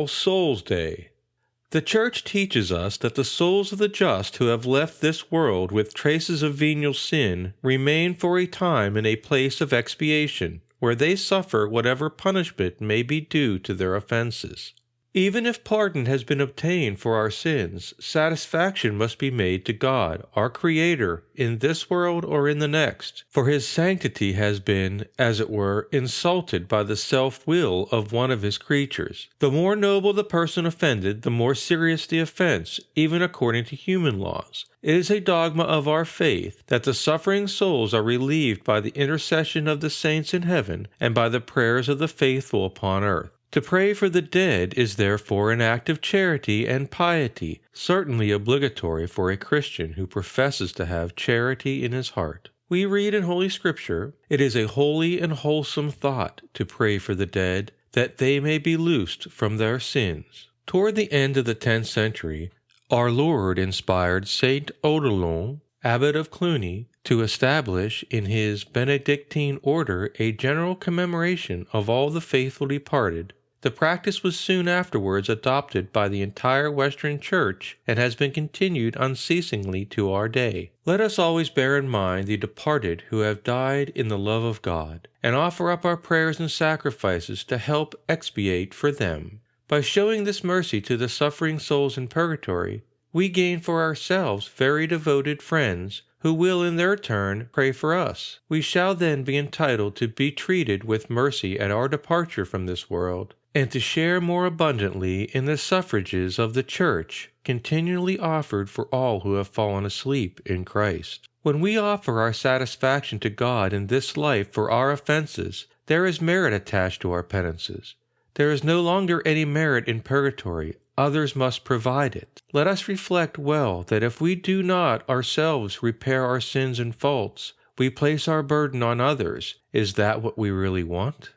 All Souls Day. The Church teaches us that the souls of the just who have left this world with traces of venial sin remain for a time in a place of expiation, where they suffer whatever punishment may be due to their offenses. Even if pardon has been obtained for our sins, satisfaction must be made to God, our Creator, in this world or in the next, for His sanctity has been, as it were, insulted by the self-will of one of His creatures. The more noble the person offended, the more serious the offense, even according to human laws. It is a dogma of our faith that the suffering souls are relieved by the intercession of the saints in heaven and by the prayers of the faithful upon earth. To pray for the dead is therefore an act of charity and piety, certainly obligatory for a Christian who professes to have charity in his heart. We read in Holy Scripture, "It is a holy and wholesome thought to pray for the dead, that they may be loosed from their sins." Toward the end of the 10th century, our Lord inspired Saint Odilon, Abbot of Cluny, to establish in his Benedictine order a general commemoration of all the faithful departed. The practice was soon afterwards adopted by the entire Western Church and has been continued unceasingly to our day. Let us always bear in mind the departed who have died in the love of God, and offer up our prayers and sacrifices to help expiate for them. By showing this mercy to the suffering souls in purgatory, we gain for ourselves very devoted friends who will in their turn pray for us. We shall then be entitled to be treated with mercy at our departure from this world, and to share more abundantly in the suffrages of the Church, continually offered for all who have fallen asleep in Christ. When we offer our satisfaction to God in this life for our offenses, there is merit attached to our penances. There is no longer any merit in purgatory. Others must provide it. Let us reflect well that if we do not ourselves repair our sins and faults, we place our burden on others. Is that what we really want?